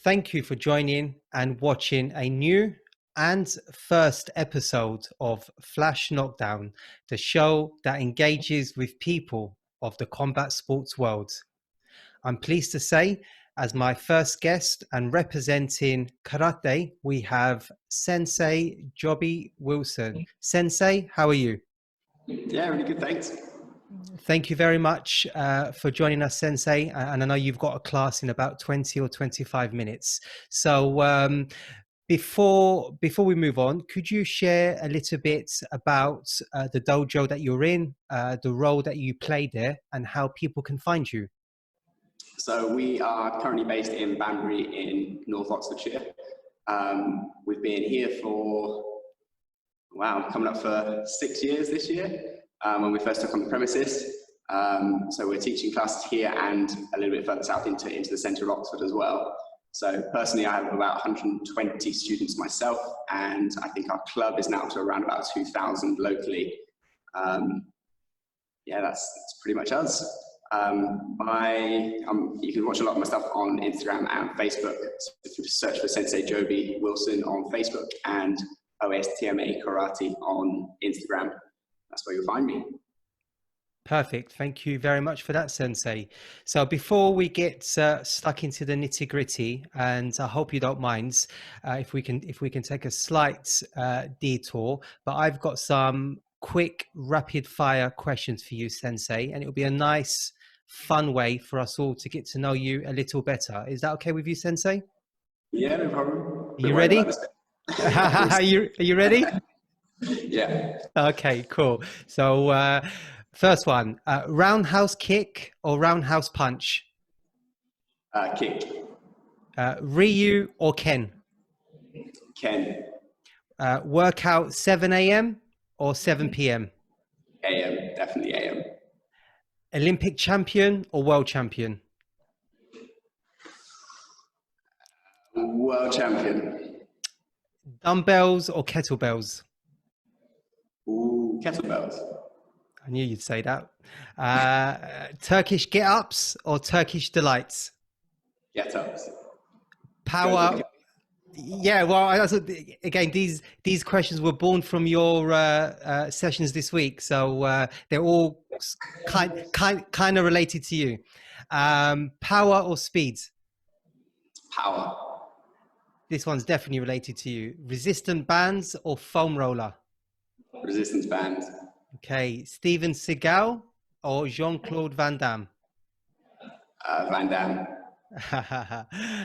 Thank you for joining and watching a new and first episode of Flash Knockdown, the show that engages with people of the combat sports world. I'm pleased to say, as my first guest and representing karate, we have Sensei Joby Wilson. Sensei, how are you? Yeah, really good, thanks. Thank you very much for joining us, Sensei. And I know you've got a class in about 20 or 25 minutes. So before we move on, could you share a little bit about the dojo that you're in, the role that you play there, and how people can find you? So we are currently based in Banbury in North Oxfordshire. We've been here for, coming up for 6 years this year. When we first took on the premises. So we're teaching classes here and a little bit further south into the centre of Oxford as well. So personally, I have about 120 students myself, and I think our club is now to around about 2,000 locally. Yeah, that's pretty much us. You can watch a lot of my stuff on Instagram and Facebook. So if you search for Sensei Joby Wilson on Facebook and OSTMA Karate on Instagram, that's where you'll find me. Perfect. Thank you very much for that, Sensei. So before we get stuck into the nitty gritty, and I hope you don't mind if we can take a slight detour, but I've got some quick rapid fire questions for you, Sensei, and it'll be a nice, fun way for us all to get to know you a little better. Is that okay with you, Sensei? Yeah, no problem. Are you ready? Are you ready? Yeah. Okay, cool. So first one, roundhouse kick or roundhouse punch? Kick. Ryu or Ken? Ken. Workout 7 a.m. or 7 p.m.? AM, definitely AM. Olympic champion or world champion? World champion. Dumbbells or kettlebells? Ooh, kettlebells. I knew you'd say that. Turkish get-ups or Turkish delights? Get-ups. Power. Yeah, well, again, these questions were born from your sessions this week, so they're all kind of related to you. Power or speed? Power. This one's definitely related to you. Resistant bands or foam roller? Resistance band. Okay, Steven Seagal or Jean-Claude Van Damme? Van Damme.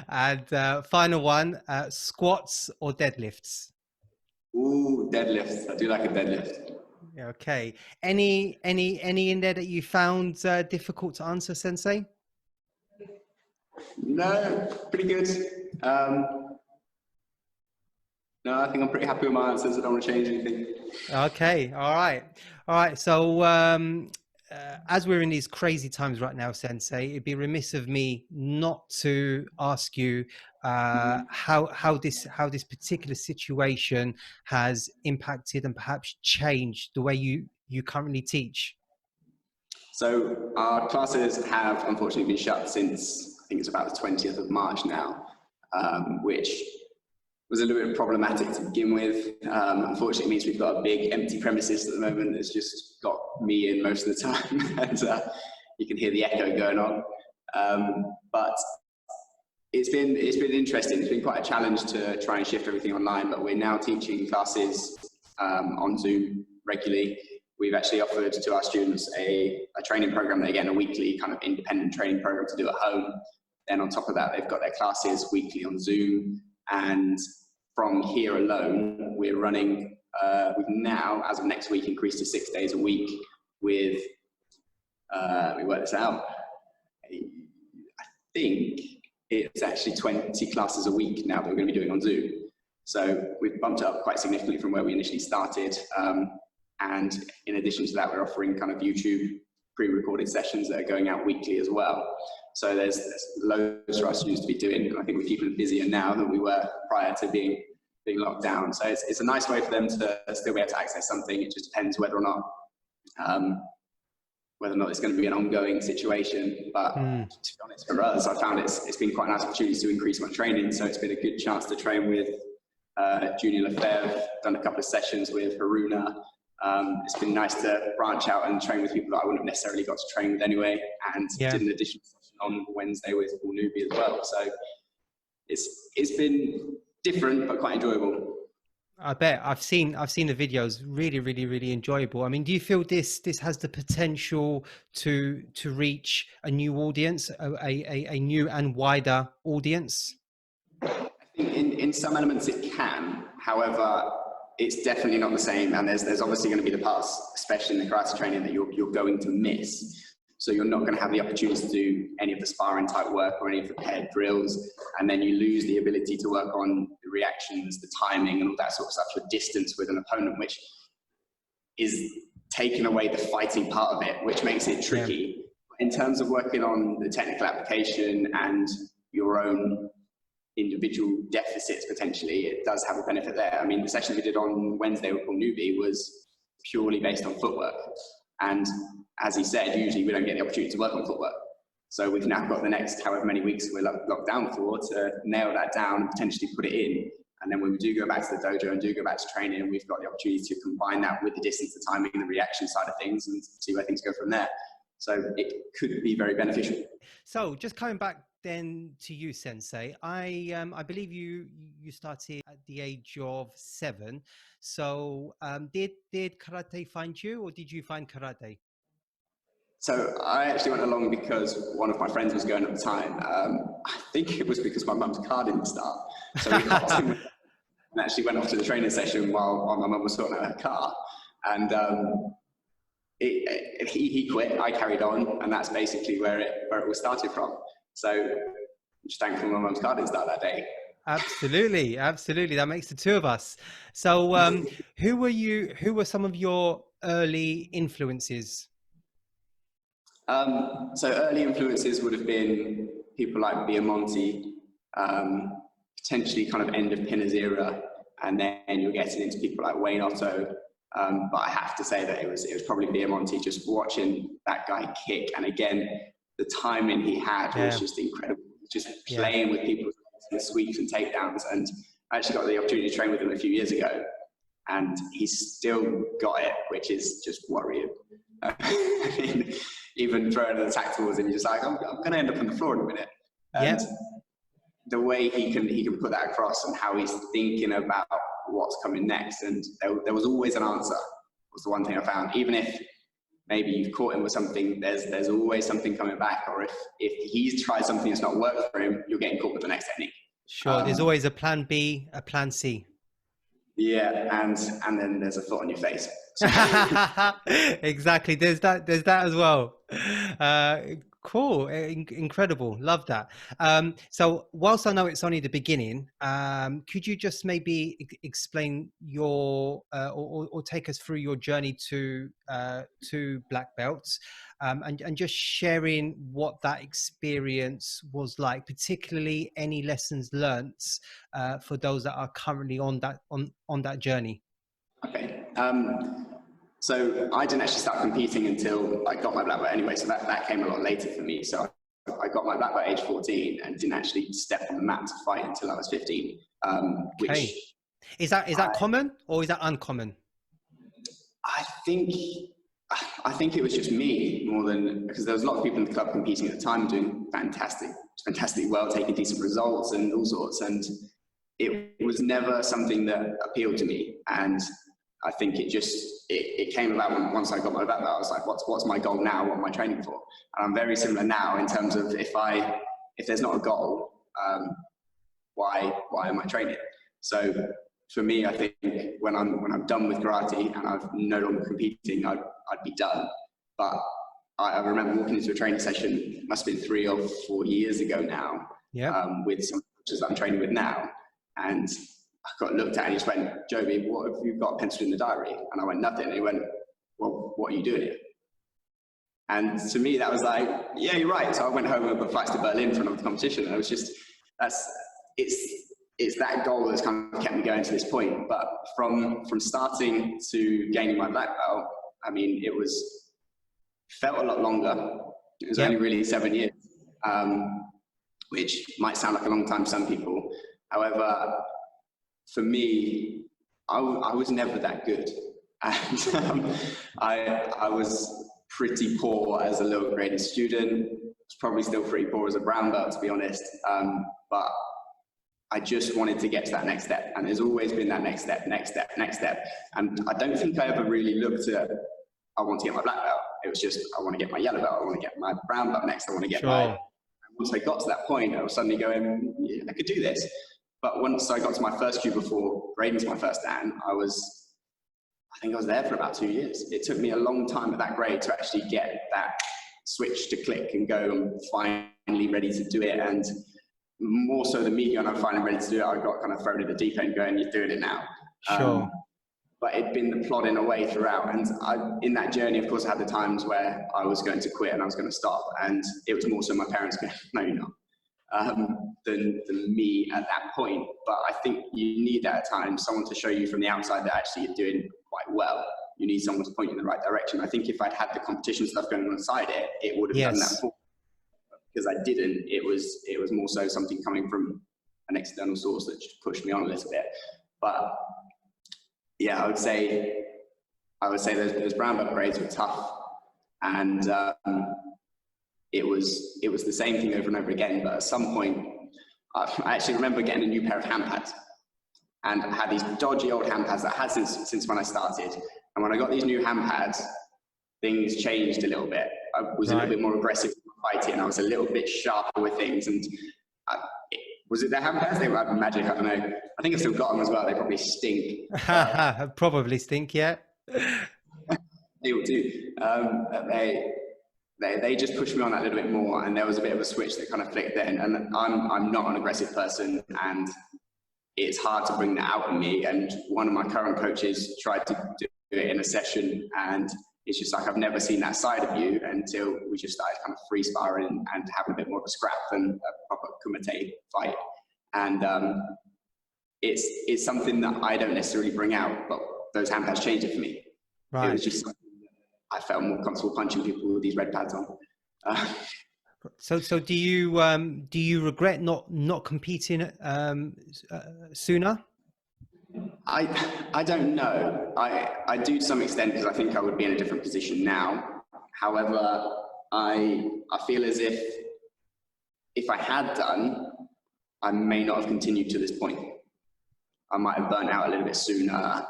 And final one, squats or deadlifts? Ooh, deadlifts. I do like a deadlift. Okay. Any in there that you found difficult to answer, Sensei? No, pretty good. No, I think I'm pretty happy with my answers. I don't want to change anything. Okay. All right. So as we're in these crazy times right now, Sensei, it'd be remiss of me not to ask you how this particular situation has impacted and perhaps changed the way you currently teach. So our classes have unfortunately been shut since I think it's about the 20th of March now, which was a little bit problematic to begin with. Unfortunately, it means we've got a big empty premises at the moment. It's just got me in most of the time, and you can hear the echo going on. But it's been interesting. It's been quite a challenge to try and shift everything online. But we're now teaching classes on Zoom regularly. We've actually offered to our students a training program. They get a weekly kind of independent training program to do at home. Then on top of that, they've got their classes weekly on Zoom. And from here alone, we're running, we've now, as of next week, increased to 6 days a week with, we worked this out, I think it's actually 20 classes a week now that we're going to be doing on Zoom. So we've bumped it up quite significantly from where we initially started. And in addition to that, we're offering kind of YouTube pre-recorded sessions that are going out weekly as well. So there's loads for our students to be doing, and I think we're keeping them busier now than we were prior to being locked down. So it's a nice way for them to still be able to access something. It just depends whether or not whether or not it's going to be an ongoing situation. But Mm. to be honest, for us, I found it's been quite a nice opportunity to increase my training. So it's been a good chance to train with Junior Lefebvre, done a couple of sessions with Haruna. It's been nice to branch out and train with people that I wouldn't have necessarily got to train with anyway, and Yeah. did an additional session on Wednesday with Paul Newby as well. So it's been different but quite enjoyable. I bet I've seen the videos. Really, really, really enjoyable. I mean, do you feel this has the potential to reach a new audience, a new and wider audience? I think in some elements it can. However, it's definitely not the same. And there's obviously going to be the parts, especially in the karate training, that you're going to miss. So you're not going to have the opportunity to do any of the sparring type work or any of the paired drills. And then you lose the ability to work on the reactions, the timing and all that sort of stuff, your distance with an opponent, which is taking away the fighting part of it, which makes it tricky. Yeah. In terms of working on the technical application and your own individual deficits, potentially, it does have a benefit there. I mean, the session we did on Wednesday with Paul Newby was purely based on footwork. And as he said, usually we don't get the opportunity to work on footwork. So we've now got the next however many weeks we're locked down for to nail that down and potentially put it in. And then when we do go back to the dojo and do go back to training, we've got the opportunity to combine that with the distance, the timing, and the reaction side of things and see where things go from there. So it could be very beneficial. So just coming back then to you, Sensei, I believe you started at the age of 7. So did karate find you, or did you find karate? So I actually went along because one of my friends was going at the time. I think it was because my mum's car didn't start. So we hopped in and actually went off to the training session while my mum was sorting out her car. And he quit, I carried on, and that's basically where it all started from. So I'm just thankful my mum's car didn't start that day. Absolutely, absolutely. That makes the two of us. So who were some of your early influences? So early influences would have been people like Biamonti, potentially kind of end of Pinner's era, and then you're getting into people like Wayne Otto. But I have to say that it was probably Biamonti, just watching that guy kick, and again the timing he had was just incredible. Just playing with people with sweeps and takedowns, and I actually got the opportunity to train with him a few years ago, and he's still got it, which is just worrying. I mean, even throwing an attack towards him, you're just like, I'm going to end up on the floor in a minute. And the way he can put that across and how he's thinking about what's coming next, and there was always an answer, was the one thing I found. Even if maybe you've caught him with something, there's always something coming back, or if he's tried something that's not worked for him, you're getting caught with the next technique. Sure, there's always a plan B, a plan C. Yeah, and then there's a foot on your face. Exactly. There's that as well. Cool. Incredible. Love that. So whilst I know it's only the beginning, could you just maybe explain your or take us through your journey to black belts, and just sharing what that experience was like, particularly any lessons learnt for those that are currently on that journey. Okay. So I didn't actually start competing until I got my black belt anyway, so that came a lot later for me. So I got my black belt at age 14 and didn't actually step on the mat to fight until I was 15. Okay. Is that common or is that uncommon? I think it was just me more than, because there was a lot of people in the club competing at the time doing fantastically well, taking decent results and all sorts, and it was never something that appealed to me. And I think it came about once I got my black belt. I was like, what's my goal now? What am I training for? And I'm very similar now in terms of if there's not a goal, why am I training? So for me, I think when I'm done with karate and I'm no longer competing, I'd be done. But I remember walking into a training session, must have been 3 or 4 years ago now, with some coaches that I'm training with now, and I got looked at and he just went, Joby, what have you got penciled in the diary? And I went, nothing. And he went, well, what are you doing here? And to me, that was like, yeah, you're right. So I went home and booked flights to Berlin for another competition. And it was just, it's that goal that's kind of kept me going to this point. But from starting to gaining my black belt, I mean, it was felt a lot longer. It was only really 7 years, which might sound like a long time to some people. However, for me, I was never that good. And I was pretty poor as a lower graded student. Was probably still pretty poor as a brown belt, to be honest. But I just wanted to get to that next step. And there's always been that next step. And I don't think I ever really looked at, I want to get my black belt. It was just, I want to get my yellow belt. I want to get my brown belt next. I want to get my, and once I got to that point, I was suddenly going, yeah, I could do this. But once I got to my first kyu before grading my first dan, I think I was there for about 2 years. It took me a long time at that grade to actually get that switch to click and go, I'm finally ready to do it. And more so than me, when I'm finally ready to do it, I got kind of thrown in the deep end going, you're doing it now. But it'd been the plodding away throughout. And in that journey, of course, I had the times where I was going to quit and I was going to stop. And it was more so my parents going, no, you're not, than me at that point. But I think you need at times someone to show you from the outside that actually you're doing quite well. You need someone to point you in the right direction. I think if I'd had the competition stuff going on inside it, it would have done that for me. Because I didn't, it was more so something coming from an external source that just pushed me on a little bit. But yeah, I would say those brown belt grades were tough, and it was the same thing over and over again. But at some point, I actually remember getting a new pair of hand pads, and I had these dodgy old hand pads that I had since when I started. And when I got these new hand pads, things changed a little bit. I was a little bit more aggressive fighting. I was a little bit sharper with things, and was it their hand pads? They were magic. I don't know. I think I've still got them as well. They probably stink. Probably stink, yeah. They will do. They just pushed me on that little bit more, and there was a bit of a switch that kind of flicked then. And I'm not an aggressive person, and it's hard to bring that out in me. And one of my current coaches tried to do it in a session, and it's just like, I've never seen that side of you until we just started kind of free sparring and having a bit more of a scrap than a proper kumite fight. And it's something that I don't necessarily bring out, but those hand pads changed it for me. Right. It was just something that I felt more comfortable punching people with these red pads on. So do you regret not competing sooner? I don't know. I do to some extent, because I think I would be in a different position now. However, I feel as if I had done, I may not have continued to this point. I might have burnt out a little bit sooner.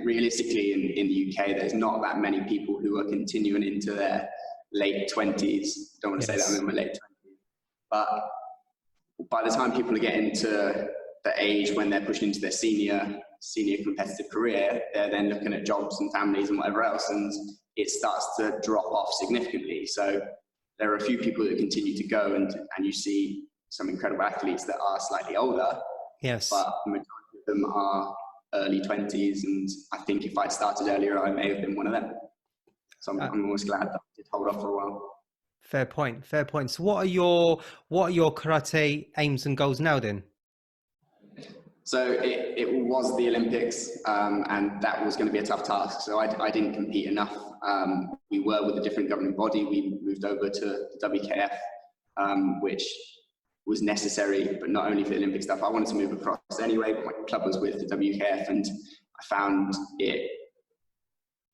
Realistically, in the UK, there's not that many people who are continuing into their late 20s. Don't want to say that I'm in my late 20s. But by the time people are getting to the age when they're pushing into their senior competitive career, they're then looking at jobs and families and whatever else, and it starts to drop off significantly. So there are a few people that continue to go, and you see some incredible athletes that are slightly older. Yes. But the majority of them are early 20s, and I think if I'd started earlier, I may have been one of them. So I'm always glad that I did hold off for a while. Fair point. So what are your karate aims and goals now then? So it was the Olympics, and that was going to be a tough task. So I didn't compete enough. We were with a different governing body. We moved over to the WKF, which was necessary, but not only for the Olympic stuff. I wanted to move across anyway, but my club was with the WKF, and I found it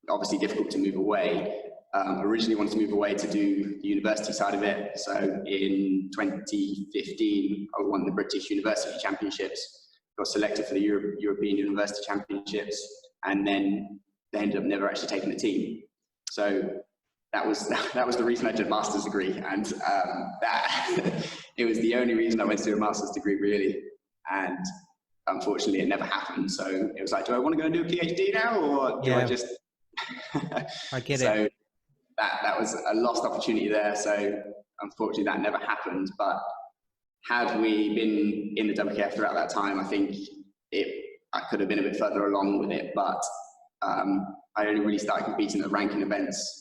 obviously difficult to move away. Originally wanted to move away to do the university side of it. So in 2015, I won the British University Championships, got selected for the European University Championships, and then they ended up never actually taking the team. So that was the reason I did a master's degree, and that it was the only reason I went to do a master's degree, really. And unfortunately, it never happened. So it was like, do I want to go and do a PhD now, or do I just? I get it. So that was a lost opportunity there. So unfortunately, that never happened. But had we been in the WKF throughout that time, I think I could have been a bit further along with it. But I only really started competing at ranking events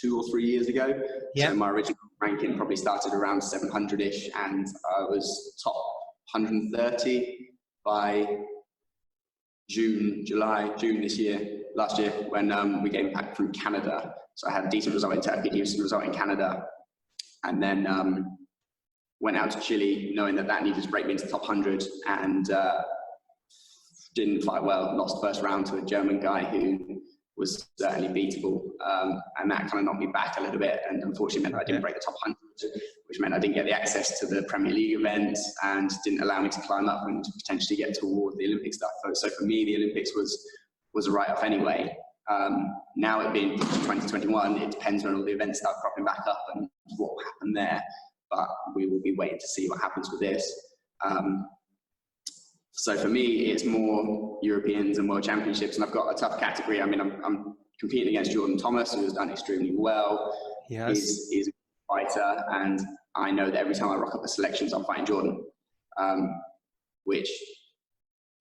2 or 3 years ago. So my original ranking probably started around 700-ish, and I was top 130 by June last year, when we came back from Canada. So I had a decent result in Turkey, decent result in Canada, and then went out to Chile knowing that needed to break me into top 100, and didn't fight well, lost first round to a German guy who was certainly beatable, and that kind of knocked me back a little bit, and unfortunately meant that I didn't break the top 100, which meant I didn't get the access to the Premier League events and didn't allow me to climb up and potentially get toward the Olympic stuff. So for me, the Olympics was a write-off anyway. Now it being 2021, it depends when all the events start cropping back up and what will happen there, but we will be waiting to see what happens with this. So for me, it's more Europeans and World Championships, and I've got a tough category. I mean, I'm competing against Jordan Thomas, who has done extremely well. Yes. He's a fighter, and I know that every time I rock up the selections, I'm fighting Jordan, which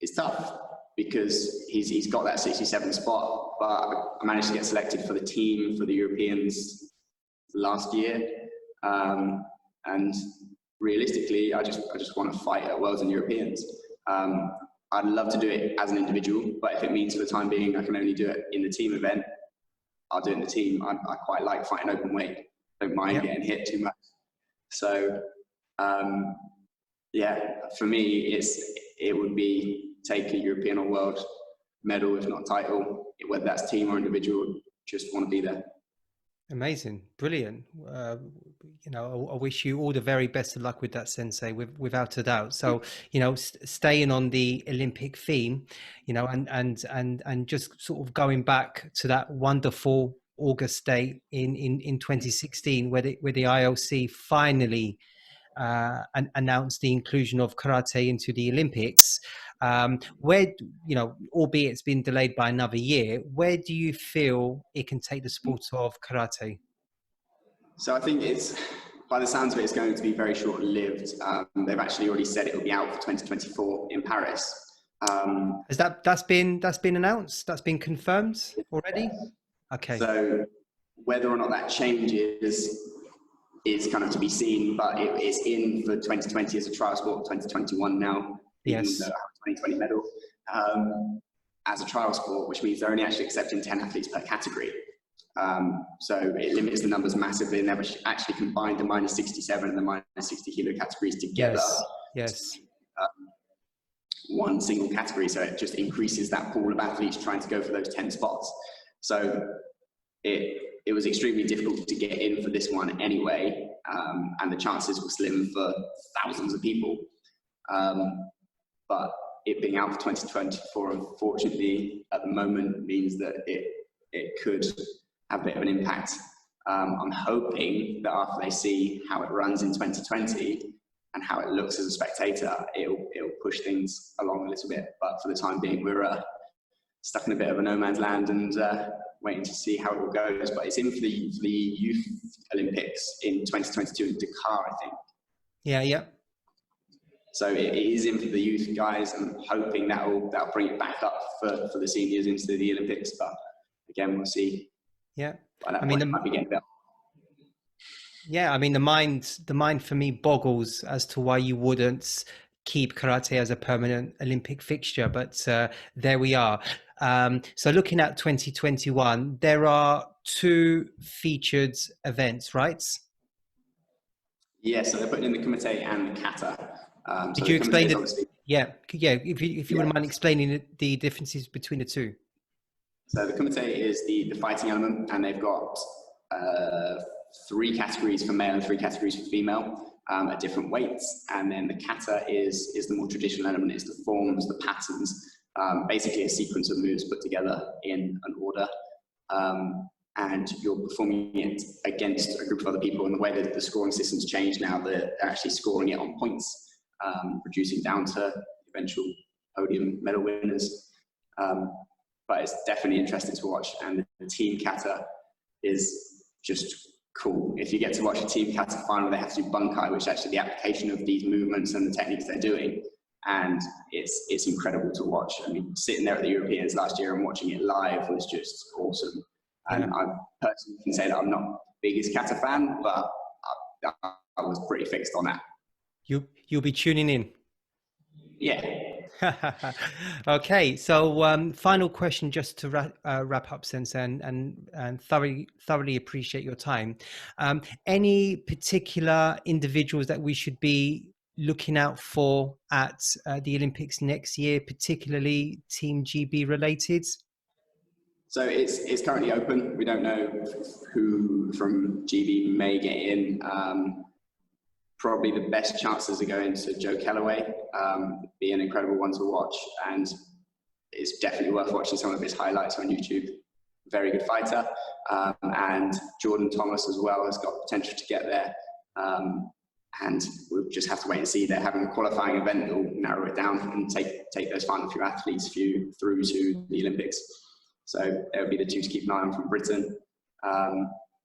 is tough because he's got that 67 spot, but I managed to get selected for the team for the Europeans last year, and realistically, I just want to fight at Worlds and Europeans. I'd love to do it as an individual, but if it means for the time being I can only do it in the team event, I'll do it in the team. I quite like fighting open weight. Don't mind getting hit too much. So yeah, for me, it would be take a European or world medal, if not title, whether that's team or individual. Just want to be there. Amazing, brilliant. You know, I wish you all the very best of luck with that, Sensei, without a doubt. So, you know, staying on the Olympic theme, you know, and just sort of going back to that wonderful August date in 2016, where the IOC finally announced the inclusion of karate into the Olympics. Where, you know, albeit it's been delayed by another year, where do you feel it can take the sport of karate? So I think by the sounds of it, it's going to be very short-lived. They've actually already said it will be out for 2024 in Paris. Has that's been announced? That's been confirmed already? Okay. So whether or not that changes is kind of to be seen, but it is in for 2020 as a trial sport, 2021 now. Yes. 2020 medal as a trial sport, which means they're only actually accepting 10 athletes per category. So it limits the numbers massively, and they've actually combined the minus 67 and the minus 60 kilo categories together. Yes. One single category, so it just increases that pool of athletes trying to go for those 10 spots. So it was extremely difficult to get in for this one anyway, and the chances were slim for thousands of people. But it being out for 2024, unfortunately, at the moment, means that it could have a bit of an impact. I'm hoping that after they see how it runs in 2020 and how it looks as a spectator, it'll push things along a little bit. But for the time being, we're stuck in a bit of a no man's land and waiting to see how it all goes. But it's in for the Youth Olympics in 2022 in Dakar, I think. Yeah. So it is in for the youth guys, and I'm hoping that'll bring it back up for the seniors into the Olympics. But again, we'll see. Yeah, I mean, it might be getting better. Yeah, I mean, the mind for me boggles as to why you wouldn't keep karate as a permanent Olympic fixture, but there we are. So looking at 2021, there are 2 featured events, right? Yeah, so they're putting in the kumite and the kata. Did you explain it? Yeah. If you wouldn't mind explaining the differences between the 2. So the kumite is the fighting element, and they've got 3 categories for male and 3 categories for female at different weights. And then the kata is the more traditional element. It's the forms, the patterns, basically a sequence of moves put together in an order. And you're performing it against a group of other people. And the way that the scoring system's changed now, they're actually scoring it on points, reducing down to eventual podium medal winners. But it's definitely interesting to watch. And the team kata is just cool. If you get to watch a team kata final, they have to do bunkai, which is actually the application of these movements and the techniques they're doing. And it's incredible to watch. I mean, sitting there at the Europeans last year and watching it live was just awesome. And I personally can say that I'm not the biggest kata fan, but I was pretty fixed on that. You'll be tuning in. Yeah. Okay, so final question just to wrap up, Sensei, and thoroughly appreciate your time. Any particular individuals that we should be looking out for at the Olympics next year, particularly Team GB related? So it's currently open. We don't know who from GB may get in. Probably the best chances are going to Joe Kellaway. Be an incredible one to watch, and it's definitely worth watching some of his highlights on YouTube. Very good fighter. And Jordan Thomas as well has got potential to get there. And we'll just have to wait and see. They're having a qualifying event that will narrow it down and take those final few athletes through to the Olympics. So they'll be the two to keep an eye on from Britain.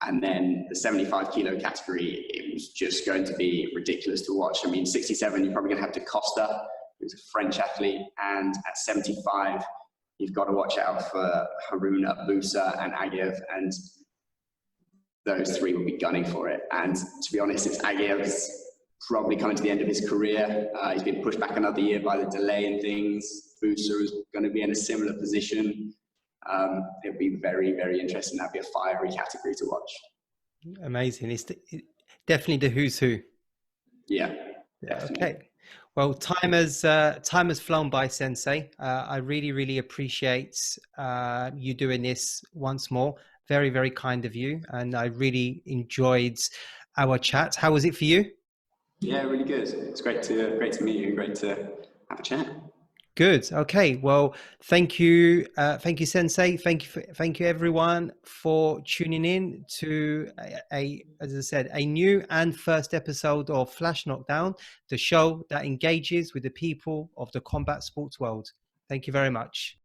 And then the 75 kilo category, it was just going to be ridiculous to watch. I mean, 67, you're probably going to have DaCosta, who's a French athlete. And at 75, you've got to watch out for Haruna, Busa, and Agiev. And those three will be gunning for it. And to be honest, it's Agiev's probably coming to the end of his career. He's been pushed back another year by the delay and things. Busa is going to be in a similar position. It'll be very, very interesting. That'll be a fiery category to watch. Amazing. It's definitely the who's who. Yeah. Definitely. Okay. Well, time has flown by, Sensei. I really appreciate you doing this once more. Very, very kind of you, and I really enjoyed our chat. How was it for you? Yeah, really good. It's great to meet you. Great to have a chat. Good. Okay. Well, thank you, Sensei. Thank you, everyone, for tuning in to as I said, a new and first episode of Flash Knockdown, the show that engages with the people of the combat sports world. Thank you very much.